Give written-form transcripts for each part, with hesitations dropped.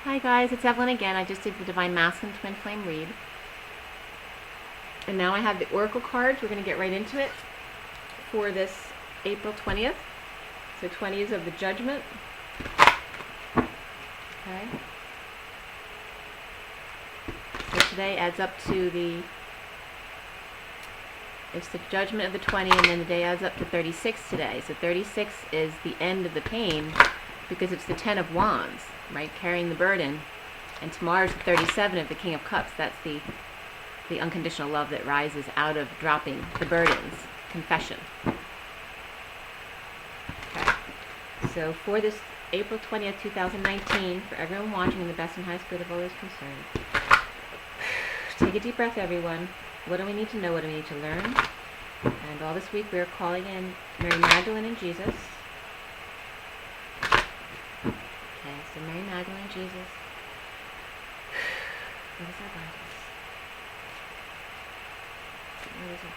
Hi guys, it's Evelyn again. I just did the Divine Masculine Twin Flame read. And now I have the Oracle cards. We're going to get right into it for this April 20th. So 20 is of the Judgment. Okay. So today adds up to it's the Judgment of the 20, and then the day adds up to 36 today. So 36 is the end of the pain because it's the 10 of Wands, right? Carrying the burden. And tomorrow's the 37 of the King of Cups. That's the unconditional love that rises out of dropping the burdens. Confession. Okay. So for this April 20th, 2019, for everyone watching in the best and highest good of all those concerned, take a deep breath, everyone. What do we need to know? What do we need to learn? And all this week we are calling in Mary Magdalene and Jesus. Okay, so Mary Magdalene and Jesus. What is our guidance? What is our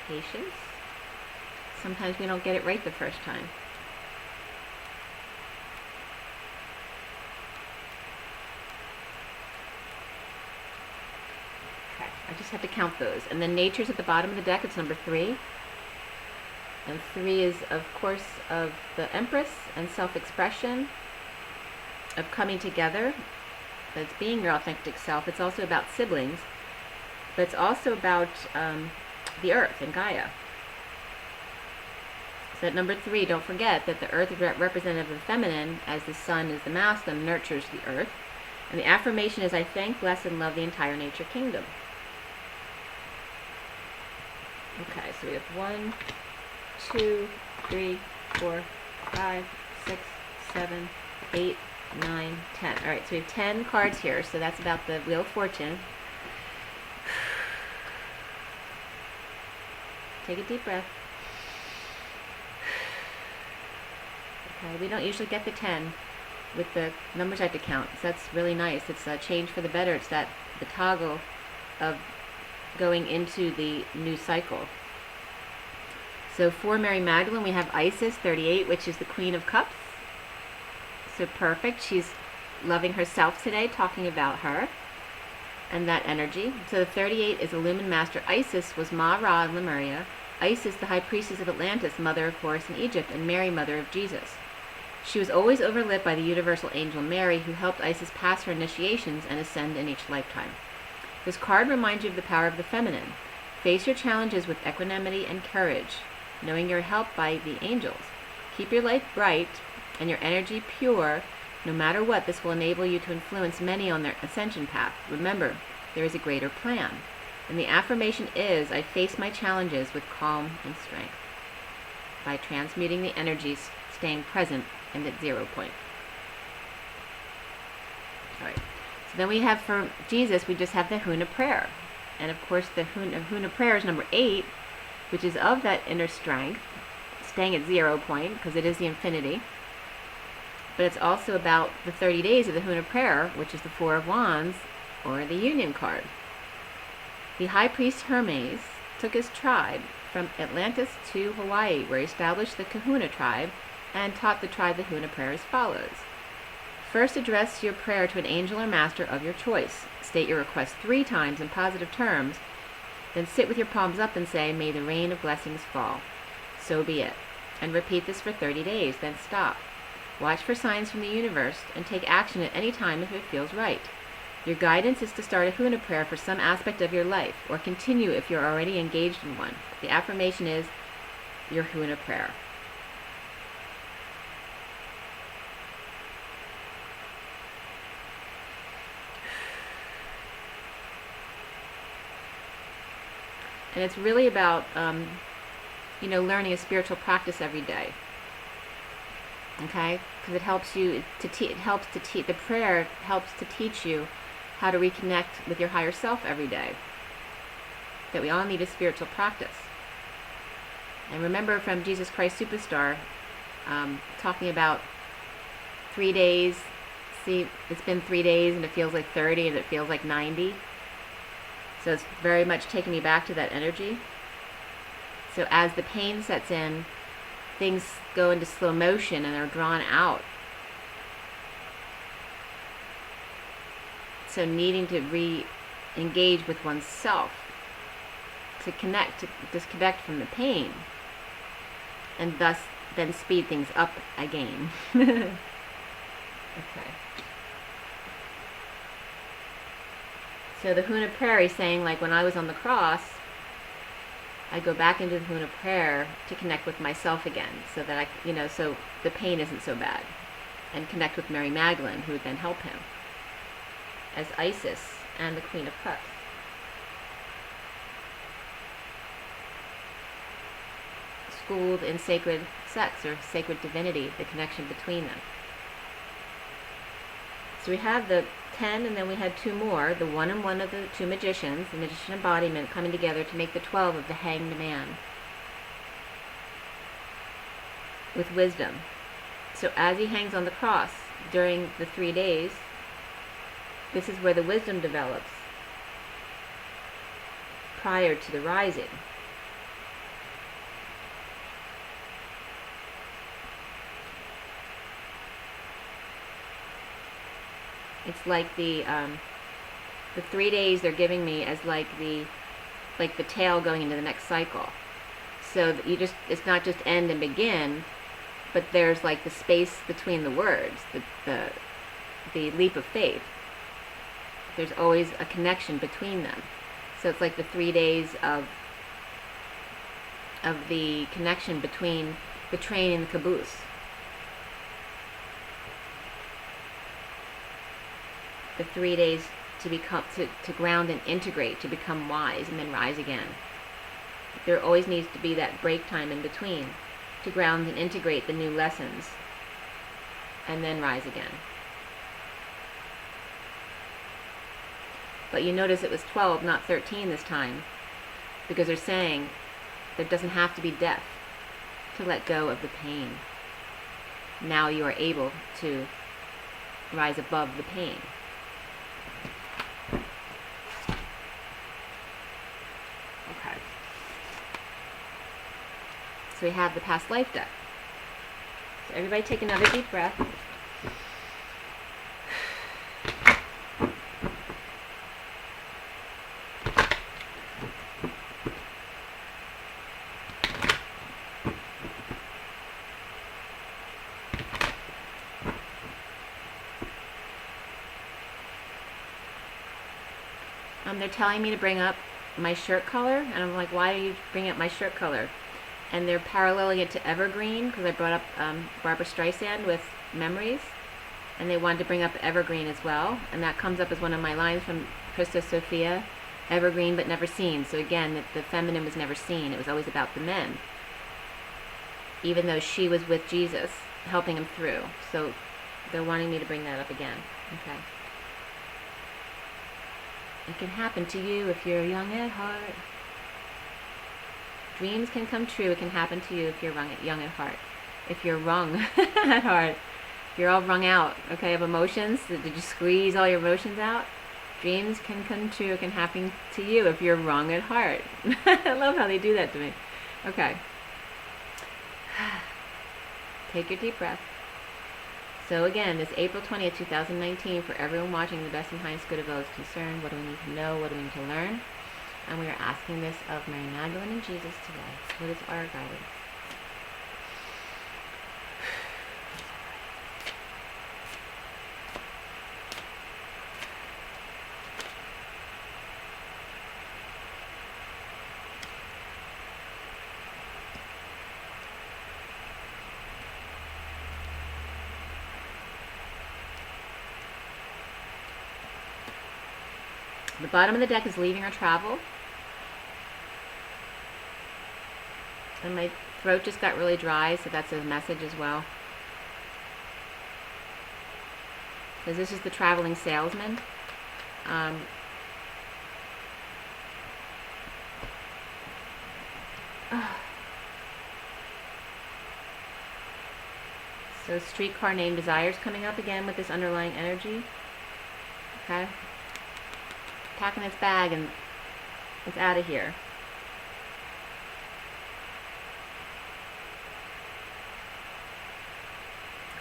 guidance? Patience. Sometimes we don't get it right the first time. Okay, I just have to count those. And then nature's at the bottom of the deck. It's number 3. And 3 is, of course, of the Empress and self-expression, of coming together. That's being your authentic self. It's also about siblings, but it's also about the Earth and Gaia. So at number 3, don't forget that the Earth is representative of the feminine, as the Sun is the masculine, nurtures the Earth. And the affirmation is, I thank, bless, and love the entire nature kingdom. Okay, so we have 1, 2, 3, 4, 5, 6, 7, 8, 9, 10. All right, so we have 10 cards here. So that's about the Wheel of Fortune. Take a deep breath. Okay, we don't usually get the 10 with the numbers I have to count. So that's really nice. It's a change for the better. It's the toggle of going into the new cycle. So for Mary Magdalene, we have Isis, 38, which is the Queen of Cups. So perfect. She's loving herself today, talking about her and that energy. So the 38 is Illumined Master. Isis was Ma-Ra in Lemuria. Isis, the High Priestess of Atlantis, Mother of Horus in Egypt, and Mary, Mother of Jesus. She was always overlit by the universal angel Mary, who helped Isis pass her initiations and ascend in each lifetime. This card reminds you of the power of the feminine. Face your challenges with equanimity and courage, knowing you're helped by the angels. Keep your light bright and your energy pure. No matter what, this will enable you to influence many on their ascension path. Remember, there is a greater plan. And the affirmation is, I face my challenges with calm and strength, by transmuting the energies, staying present and at 0 point. All right. So then we have for Jesus, we just have the Huna prayer. And of course, the Huna prayer is number 8, which is of that inner strength, staying at 0 point, because it is the infinity. But it's also about the 30 days of the Huna prayer, which is the 4 of Wands, or the Union card. The High Priest Hermes took his tribe from Atlantis to Hawaii, where he established the Kahuna tribe and taught the tribe the Huna prayer as follows. First, address your prayer to an angel or master of your choice. State your request 3 times in positive terms. Then sit with your palms up and say, may the rain of blessings fall. So be it. And repeat this for 30 days, then stop. Watch for signs from the universe and take action at any time if it feels right. Your guidance is to start a Huna prayer for some aspect of your life, or continue if you're already engaged in one. The affirmation is your Huna prayer. And it's really about, learning a spiritual practice every day. Okay? Because it helps you the prayer helps to teach you how to reconnect with your higher self every day. That we all need a spiritual practice. And remember from Jesus Christ Superstar, talking about 3 days. See, it's been 3 days and it feels like 30 and it feels like 90. So it's very much taking me back to that energy. So as the pain sets in, things go into slow motion and are drawn out. So needing to re-engage with oneself, to connect, to disconnect from the pain, and thus then speed things up again. Okay. So the Huna prayer is saying, like, when I was on the cross, I go back into the Huna prayer to connect with myself again, so that I, so the pain isn't so bad, and connect with Mary Magdalene, who would then help him, as Isis and the Queen of Cups. Schooled in sacred sex or sacred divinity, the connection between them. So we have the 10, and then we had 2 more, the 1 and 1 of the 2 magicians, the magician embodiment, coming together to make the 12 of the hanged man with wisdom. So as he hangs on the cross during the 3 days, this is where the wisdom develops prior to the rising. It's like the 3 days they're giving me as like the tail going into the next cycle. So that it's not just end and begin, but there's like the space between the words, the leap of faith. There's always a connection between them. So it's like the 3 days of the connection between the train and the caboose. The 3 days to become, to ground and integrate, to become wise, and then rise again. There always needs to be that break time in between to ground and integrate the new lessons, and then rise again. But you notice it was 12, not 13 this time, because they're saying there doesn't have to be death to let go of the pain. Now you are able to rise above the pain. Okay. So we have the past life deck. So everybody take another deep breath. They're telling me to bring up my shirt color, and I'm like, why are you bringing up my shirt color? And they're paralleling it to evergreen, because I brought up Barbara Streisand with Memories, and they wanted to bring up evergreen as well, and that comes up as one of my lines from Princess Sophia, evergreen but never seen. So again, the feminine was never seen. It was always about the men, even though she was with Jesus, helping him through. So they're wanting me to bring that up again. Okay. It can happen to you if you're young at heart. Dreams can come true. It can happen to you if you're young at heart. If you're wrung at heart. If you're all wrung out, okay, of emotions. Did you squeeze all your emotions out? Dreams can come true. It can happen to you if you're wrung at heart. I love how they do that to me. Okay. Take your deep breath. So again, this April 20th, 2019, for everyone watching, the best and highest good of those concerned. What do we need to know? What do we need to learn? And we are asking this of Mary Magdalene and Jesus today. What is our guidance? The bottom of the deck is leaving or travel. And my throat just got really dry, so that's a message as well. Because this is the traveling salesman. So streetcar named Desires coming up again with this underlying energy. Okay. Packing its bag and it's out of here.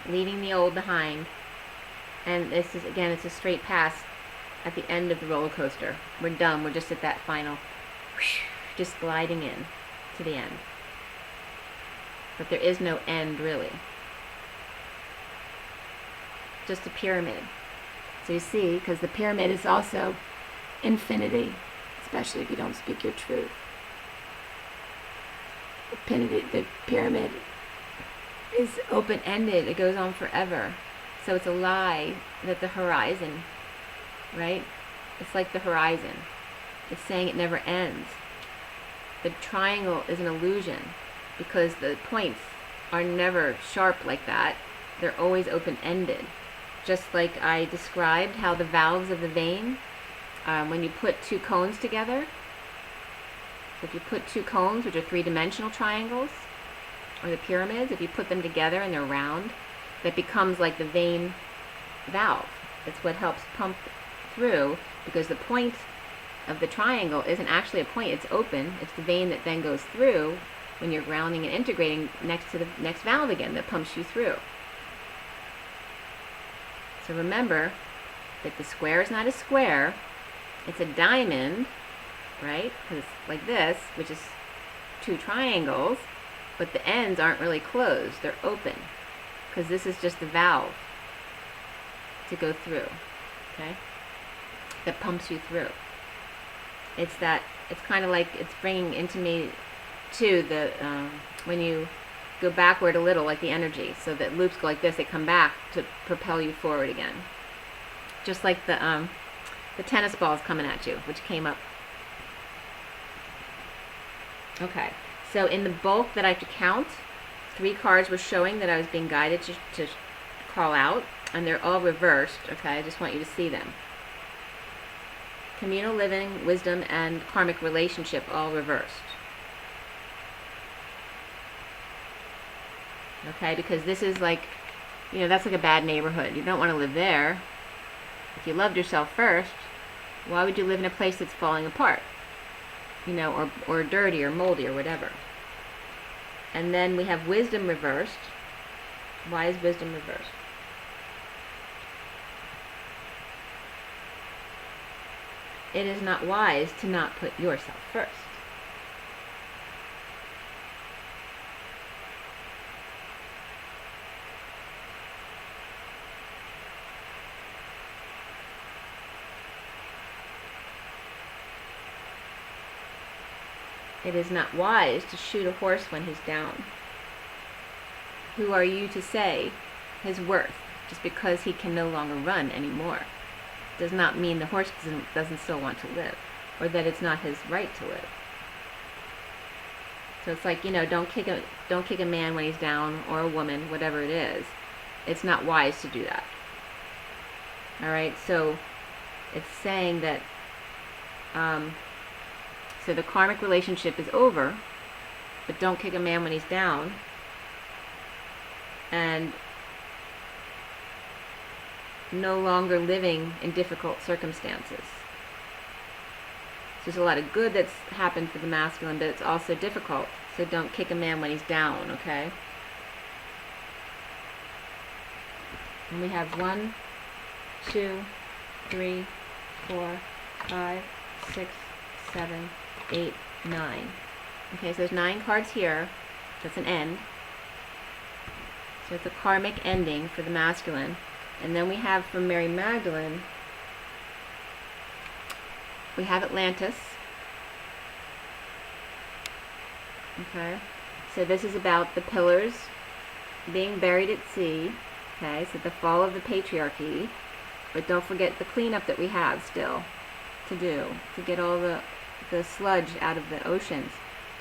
leaving the old behind. And this is, again, it's a straight pass at the end of the roller coaster. We're done. We're just at that final, just gliding in to the end. But there is no end, really. Just a pyramid. So you see, because the pyramid is also infinity, especially if you don't speak your truth. The pyramid is open-ended. It goes on forever. So it's a lie that the horizon, right? It's like the horizon. It's saying it never ends. The triangle is an illusion because the points are never sharp like that. They're always open-ended. Just like I described how the valves of the vein, when you put two cones together, so if you put two cones, which are three-dimensional triangles, or the pyramids, if you put them together and they're round, that becomes like the vein valve. It's what helps pump through, because the point of the triangle isn't actually a point, it's open. It's the vein that then goes through when you're grounding and integrating next to the next valve again that pumps you through. So remember that the square is not a square, it's a diamond, right? Because it's like this, which is two triangles, but the ends aren't really closed, they're open, because this is just the valve to go through, okay? That pumps you through. It's kind of like, it's bringing into me too, when you go backward a little, like the energy, so that loops go like this, they come back to propel you forward again. Just like the tennis balls coming at you, which came up. Okay, so in the bulk that I have to count, 3 cards were showing that I was being guided to call out, and they're all reversed, okay? I just want you to see them. Communal living, wisdom, and karmic relationship all reversed. Okay, because this is like, that's like a bad neighborhood. You don't want to live there. If you loved yourself first, why would you live in a place that's falling apart? Or dirty or moldy or whatever. And then we have wisdom reversed. Why is wisdom reversed? It is not wise to not put yourself first. It is not wise to shoot a horse when he's down. Who are you to say his worth just because he can no longer run anymore? Does not mean the horse doesn't still want to live, or that it's not his right to live. So it's like, don't kick a man when he's down, or a woman, whatever it is. It's not wise to do that. All right, so it's saying that so the karmic relationship is over, but don't kick a man when he's down. And no longer living in difficult circumstances. So there's a lot of good that's happened for the masculine, but it's also difficult. So don't kick a man when he's down, okay? And we have 1, 2, 3, 4, 5, 6, 7, 8, 9. Okay, so there's 9 cards here. That's an end. So it's a karmic ending for the masculine. And then we have from Mary Magdalene, we have Atlantis. Okay, so this is about the pillars being buried at sea. Okay, so the fall of the patriarchy. But don't forget the cleanup that we have still to do, to get all the sludge out of the oceans,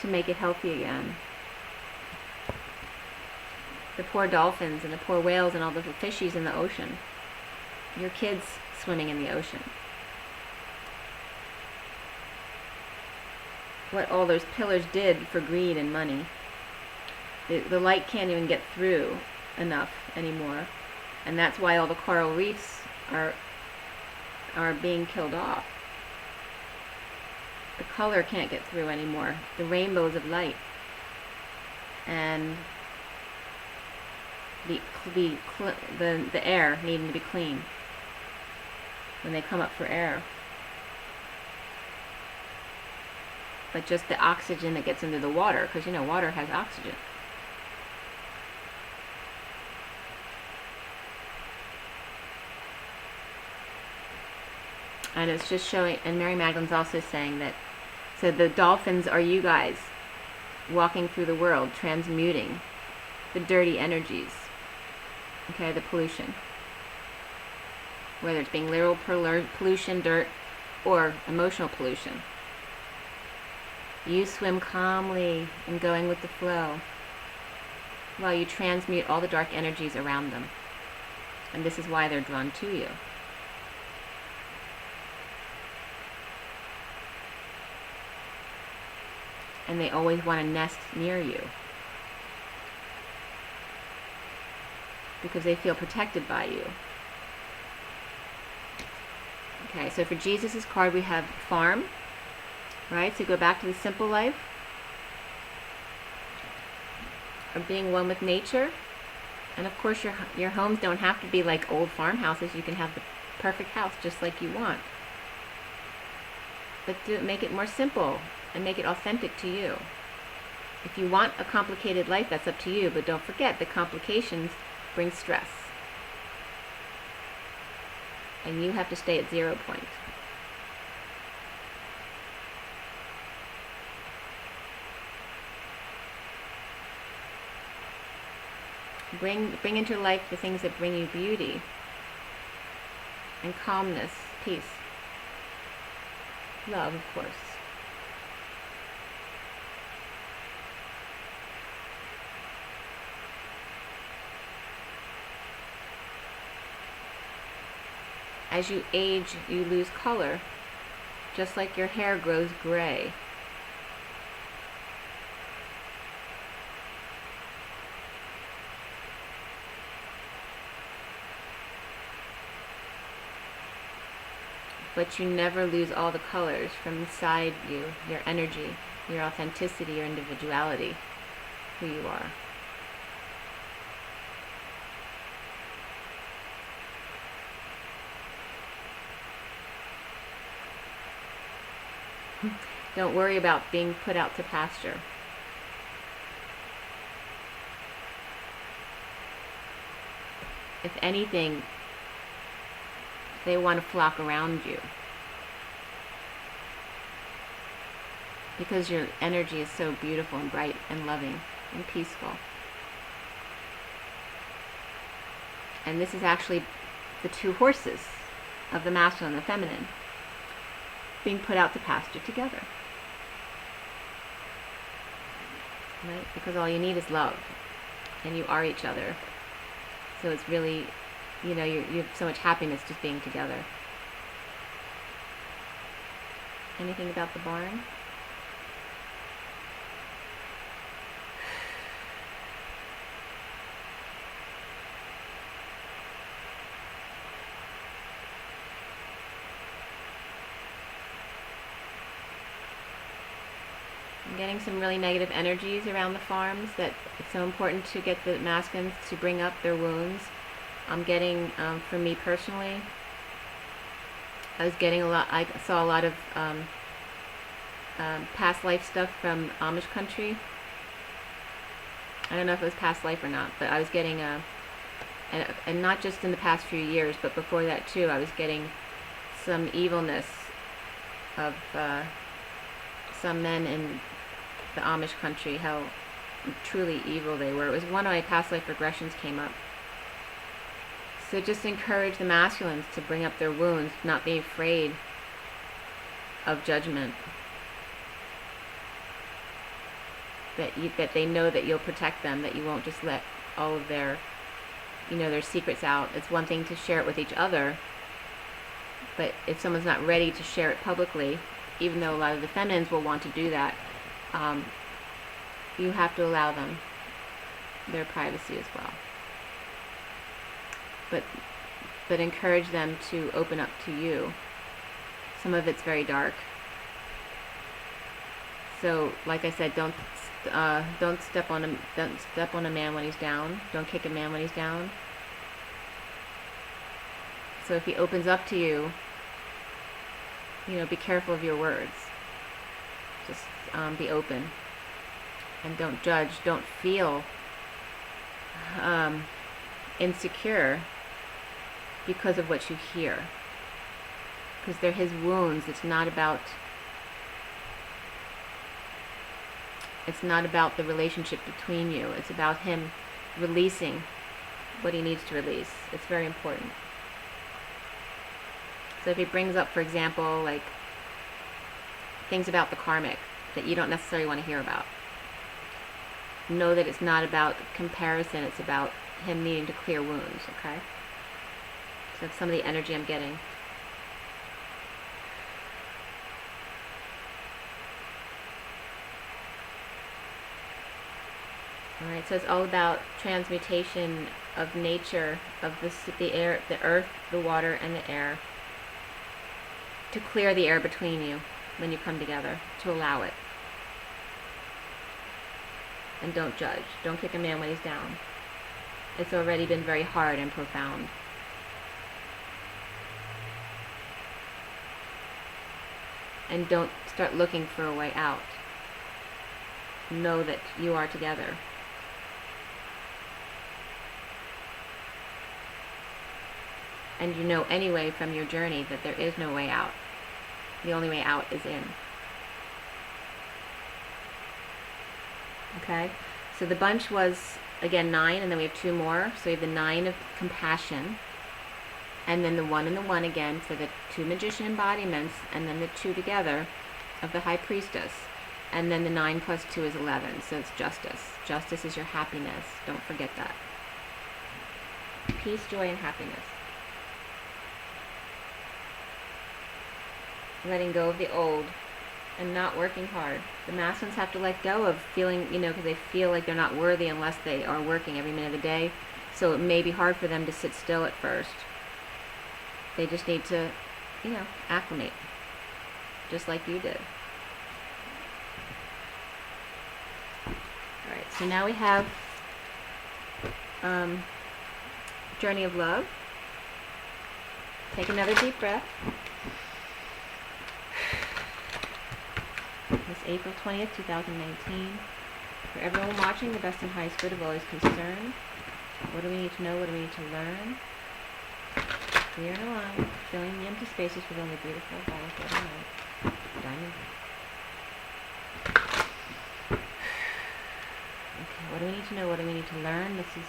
to make it healthy again. The poor dolphins and the poor whales and all the fishies in the ocean. Your kids swimming in the ocean. What all those pillars did for greed and money. The light can't even get through enough anymore. And that's why all the coral reefs are being killed off. The color can't get through anymore. The rainbows of light. And the air needing to be clean when they come up for air. But just the oxygen that gets into the water, because water has oxygen. And it's just showing, and Mary Magdalene's also saying that, so the dolphins are you guys walking through the world, transmuting the dirty energies, okay, the pollution. Whether it's being literal pollution, dirt, or emotional pollution. You swim calmly and going with the flow while you transmute all the dark energies around them. And this is why they're drawn to you. And they always want to nest near you because they feel protected by you. Okay, so for Jesus' card we have farm, right? So go back to the simple life of being one with nature. And of course your homes don't have to be like old farmhouses. You can have the perfect house just like you want. But make it more simple and make it authentic to you. If you want a complicated life, that's up to you, but don't forget the complications bring stress. And you have to stay at 0 point. Bring into life the things that bring you beauty and calmness, peace, love, of course. As you age, you lose color, just like your hair grows gray. But you never lose all the colors from inside you, your energy, your authenticity, your individuality, who you are. Don't worry about being put out to pasture. If anything, they want to flock around you because your energy is so beautiful and bright and loving and peaceful. And this is actually the two horses of the masculine and the feminine being put out to pasture together. Right? Because all you need is love, and you are each other. So it's really, you have so much happiness just being together. Anything about the barn? I'm getting some really negative energies around the farms, that it's so important to get the masculines to bring up their wounds. I'm getting, for me personally, I saw a lot of past life stuff from Amish country. I don't know if it was past life or not, but I was getting, and not just in the past few years, but before that too, I was getting some evilness of some men in the Amish country, how truly evil they were. It was one of my past life regressions came up. So just encourage the masculines to bring up their wounds, not be afraid of judgment. That they know that you'll protect them, that you won't just let all of their, their secrets out. It's one thing to share it with each other, but if someone's not ready to share it publicly, even though a lot of the feminines will want to do that, you have to allow them their privacy as well. But encourage them to open up to you. Some of it's very dark. So, like I said, don't step on a man when he's down. Don't kick a man when he's down. So if he opens up to you, be careful of your words. Just be open, and don't judge. Don't feel insecure because of what you hear, because they're his wounds. It's not about the relationship between you. It's about him releasing what he needs to release. It's very important. So if he brings up, for example, like things about the karmic that you don't necessarily want to hear about, know that it's not about comparison. It's about him needing to clear wounds, okay? So that's some of the energy I'm getting. Alright, so it's all about transmutation of nature, of the air, the earth, the water, and the air, to clear the air between you when you come together, to allow it. And don't judge. Don't kick a man when he's down. It's already been very hard and profound. And don't start looking for a way out. Know that you are together. And you know anyway from your journey that there is no way out. The only way out is in. Okay? So the bunch was, again, 9, and then we have 2 more. So we have the 9 of compassion, and then the 1 and the 1 again for the 2 magician embodiments, and then the 2 together of the high priestess. And then the 9 plus 2 is 11, so it's justice. Justice is your happiness. Don't forget that. Peace, joy, and happiness. Letting go of the old and not working hard. The masculines have to let go of feeling, because they feel like they're not worthy unless they are working every minute of the day. So it may be hard for them to sit still at first. They just need to, acclimate, just like you did. Alright, so now we have Journey of Love. Take another deep breath. This April 20th, 2019. For everyone watching, the best and highest good of always concerned. What do we need to know? What do we need to learn? Clear and aligned, filling the empty spaces with only beautiful, balanced light. Diamond. Okay, what do we need to know? What do we need to learn? This is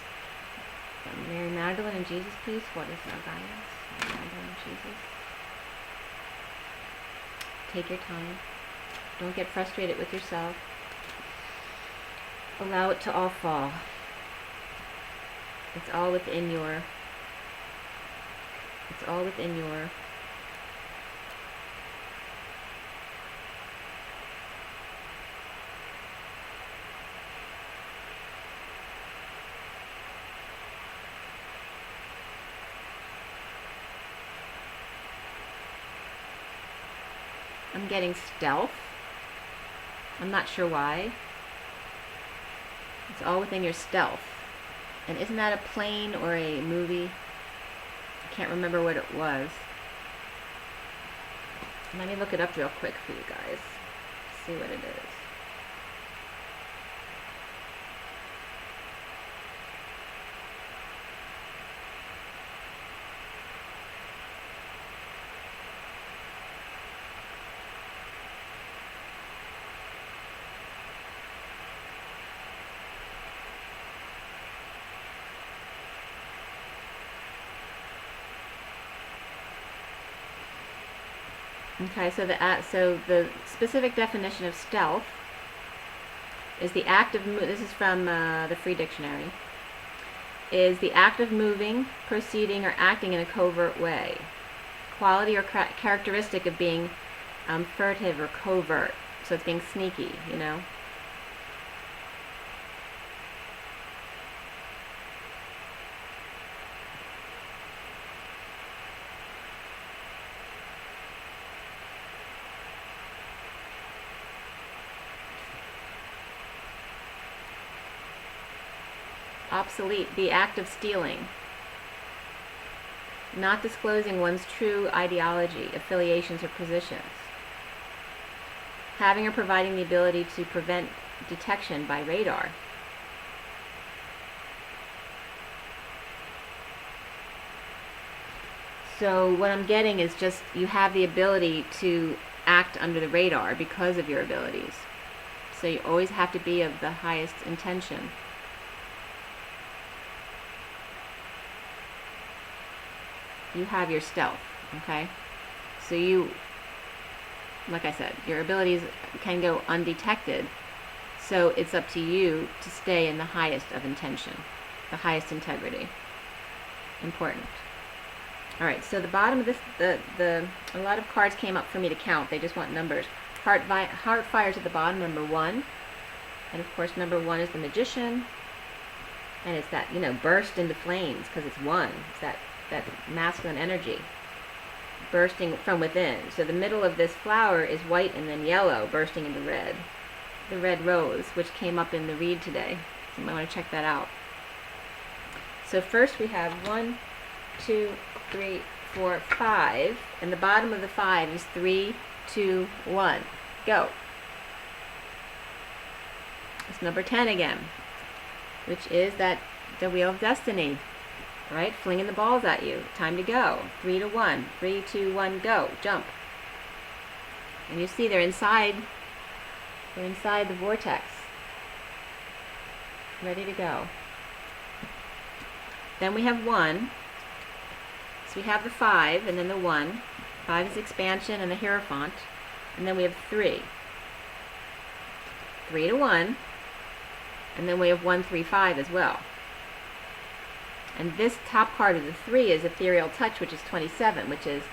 Mary Magdalene and Jesus, please. What is our guidance? Mary Magdalene and Jesus. Take your time. Don't get frustrated with yourself. Allow it to all fall. It's all within your I'm getting stealth. I'm not sure why. It's all within your stealth. And isn't that a plane or a movie? I can't remember what it was. Let me look it up real quick for you guys. See what it is. Okay, so the specific definition of stealth is the act of this is from the Free Dictionary. Is the act of moving, proceeding, or acting in a covert way. Quality or characteristic of being furtive or covert. So it's being sneaky, obsolete, the act of stealing, not disclosing one's true ideology, affiliations, or positions, having or providing the ability to prevent detection by radar. So what I'm getting is just you have the ability to act under the radar because of your abilities. So you always have to be of the highest intention. You have your stealth, okay? So you, like I said, your abilities can go undetected. So it's up to you to stay in the highest of intention, the highest integrity. Important. All right, so the bottom of this, a lot of cards came up for me to count. They just want numbers. Heart fire's at the bottom, number 1. And of course, number 1 is the Magician. And it's that, burst into flames, because it's 1. It's that masculine energy bursting from within. So the middle of this flower is white and then yellow, bursting into red. The red rose, which came up in the read today. So you might want to check that out. So first we have 1, 2, 3, 4, 5, and the bottom of the 5 is 3, 2, 1. Go. It's number 10 again, which is the Wheel of Destiny, right? Flinging the balls at you. Time to go. 3 to 1. 3, 2, 1, go. Jump. And you see they're inside the vortex, ready to go. Then we have 1. So we have the 5 and then the 1. 5 is expansion and the Hierophant. And then we have 3. 3 to 1. And then we have 1, 3, 5 as well. And this top card of the 3 is Ethereal Touch, which is 27, which is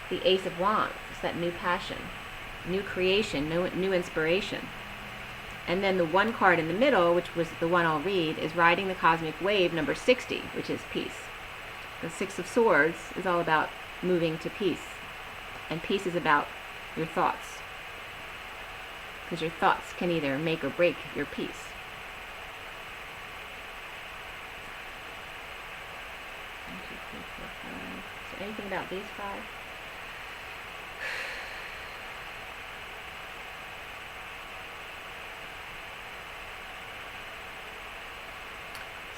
the Ace of Wands. It's that new passion, new creation, new inspiration. And then the 1 card in the middle, which was the one I'll read, is Riding the Cosmic Wave, number 60, which is peace. The 6 of Swords is all about moving to peace. And peace is about your thoughts. Because your thoughts can either make or break your peace. So anything about these 5?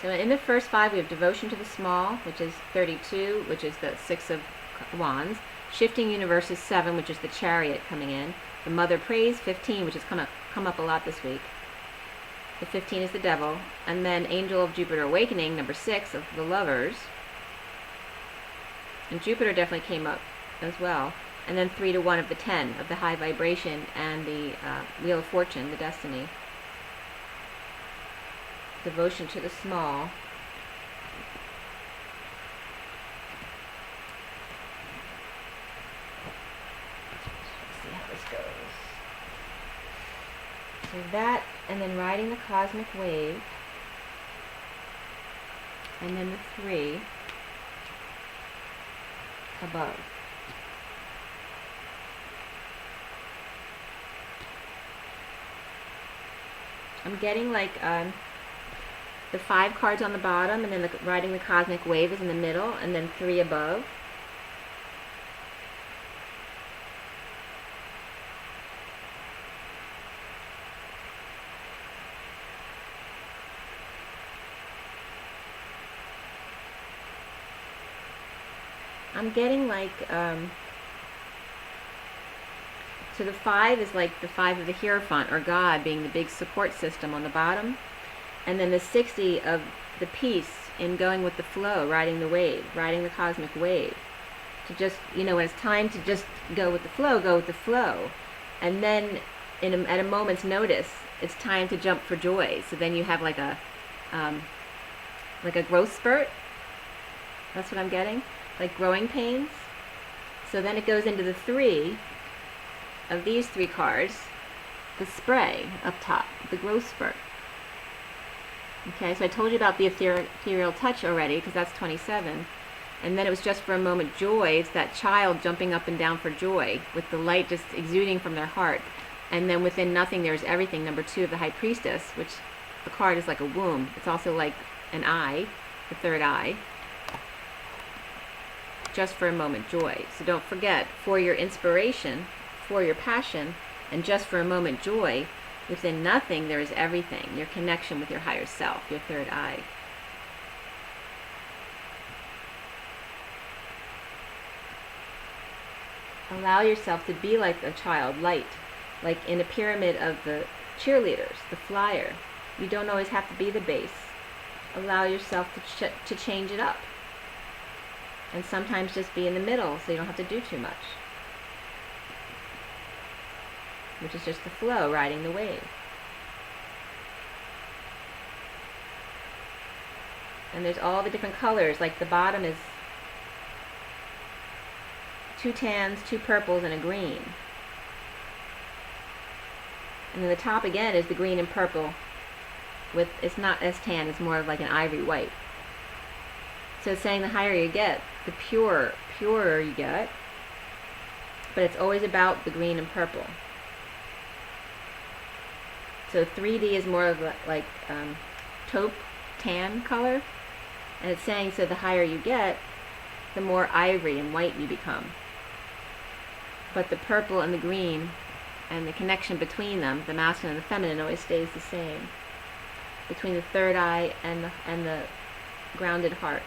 So in the first 5, we have Devotion to the Small, which is 32, which is the 6 of Wands. Shifting Universes, 7, which is the Chariot coming in. The Mother Praise, 15, which has come up a lot this week. The 15 is the Devil. And then Angel of Jupiter Awakening, number 6, of the Lovers. And Jupiter definitely came up as well. And then 3 to 1 of the 10, of the High Vibration, and the Wheel of Fortune, the Destiny. Devotion to the Small. Let's see how this goes. So that, and then Riding the Cosmic Wave. And then the 3 above. I'm getting like the 5 cards on the bottom, and then Riding the Cosmic Wave is in the middle, and then 3 above. I'm getting like, so the 5 is like the 5 of the Hierophant, or God, being the big support system on the bottom. And then the 60 of the peace in going with the flow, riding the wave, riding the cosmic wave. To just, when it's time to just go with the flow, go with the flow. And then at a moment's notice, it's time to jump for joy. So then you have like a growth spurt. That's what I'm getting. Like growing pains. So then it goes into the 3 of these 3 cards, the spray up top, the growth spurt. Okay, so I told you about the ethereal touch already, because that's 27. And then it was just for a moment joy. It's that child jumping up and down for joy, with the light just exuding from their heart. And then within nothing, there's everything, number 2 of the High Priestess, which the card is like a womb. It's also like an eye, the third eye, just for a moment joy. So don't forget, for your inspiration, for your passion, and just for a moment joy, within nothing there is everything, your connection with your higher self, your third eye. Allow yourself to be like a child, light, like in a pyramid of the cheerleaders, the flyer. You don't always have to be the base. Allow yourself to change it up. And sometimes just be in the middle so you don't have to do too much. Which is just the flow, riding the wave. And there's all the different colors, like the bottom is 2 tans, 2 purples, and a green. And then the top again is the green and purple with, it's not as tan, it's more of like an ivory white. So it's saying the higher you get, the purer you get, but it's always about the green and purple. So 3D is more of a, like taupe, tan color, and it's saying so the higher you get, the more ivory and white you become. But the purple and the green and the connection between them, the masculine and the feminine, always stays the same. Between the third eye and the grounded heart.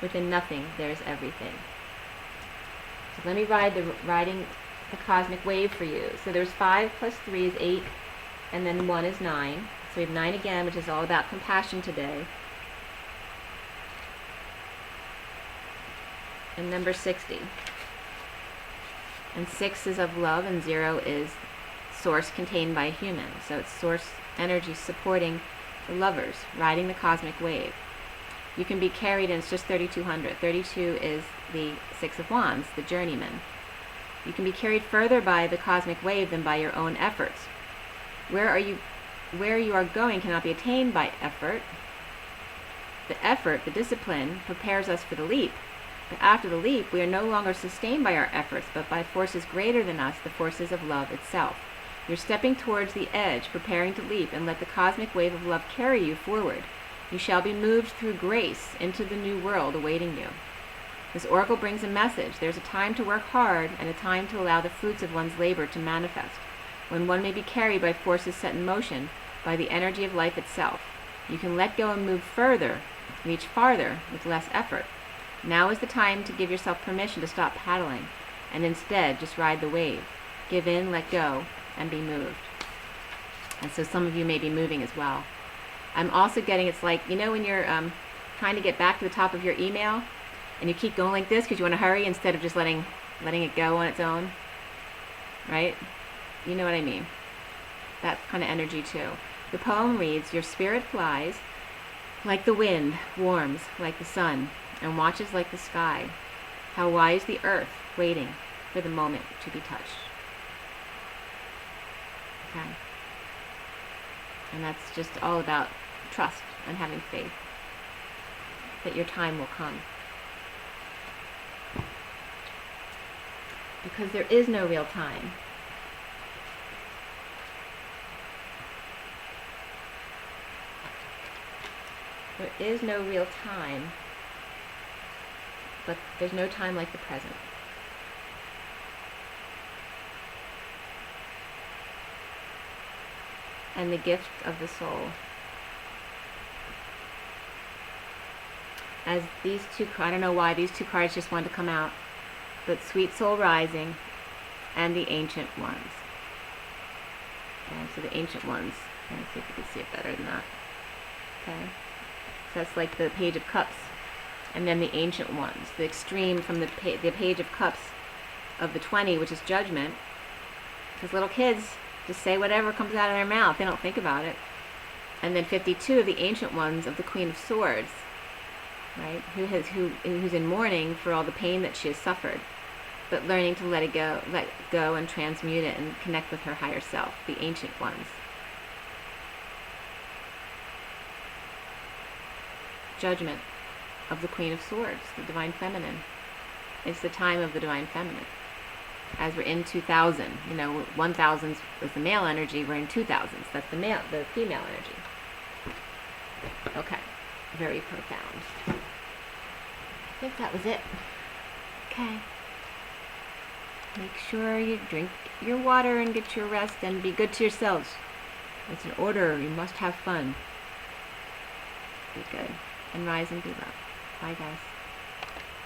Within nothing, there is everything. So let me riding the cosmic wave for you. So there's 5 plus 3 is 8, and then 1 is 9. So we have 9 again, which is all about compassion today. And number 60. And 6 is of love, and 0 is source contained by a human. So it's source energy supporting the lovers, riding the cosmic wave. You can be carried, and it's just 3200. 32 is the 6 of Wands, the journeyman. You can be carried further by the cosmic wave than by your own efforts. Where you are going cannot be attained by effort. The effort, the discipline, prepares us for the leap. But after the leap, we are no longer sustained by our efforts, but by forces greater than us, the forces of love itself. You're stepping towards the edge, preparing to leap, and let the cosmic wave of love carry you forward. You shall be moved through grace into the new world awaiting you. This oracle brings a message. There's a time to work hard and a time to allow the fruits of one's labor to manifest, when one may be carried by forces set in motion by the energy of life itself. You can let go and move further, reach farther with less effort. Now is the time to give yourself permission to stop paddling and instead just ride the wave. Give in, let go, and be moved. And so some of you may be moving as well. I'm also getting, it's like, you know when you're trying to get back to the top of your email and you keep going like this because you want to hurry instead of just letting it go on its own, right? You know what I mean. That kind of energy too. The poem reads, your spirit flies like the wind, warms like the sun, and watches like the sky. How wise the earth, waiting for the moment to be touched. Okay. And that's just all about trust and having faith that your time will come. Because there is no real time. There is no real time, but there's no time like the present. And the gift of the soul. As these two, I don't know why these two cards just wanted to come out, but Sweet Soul Rising and the Ancient Ones. Okay, so the Ancient Ones, let's see if we can see it better than that. Okay, so that's like the Page of Cups, and then the Ancient Ones, the extreme from the Page of Cups of the 20, which is Judgment, because little kids just say whatever comes out of their mouth, they don't think about it. And then 52 of the Ancient Ones of the Queen of Swords, right? Who's in mourning for all the pain that she has suffered, but learning to let go and transmute it and connect with her higher self, the Ancient Ones. Judgment of the Queen of Swords, the Divine Feminine. It's the time of the Divine Feminine. As we're in 2000, 1000s was the male energy, we're in 2000s, that's the female energy. Okay. Very profound. I think that was it. Okay. Make sure you drink your water and get your rest and be good to yourselves. It's an order. You must have fun. Be good. And rise and be loved. Bye, guys.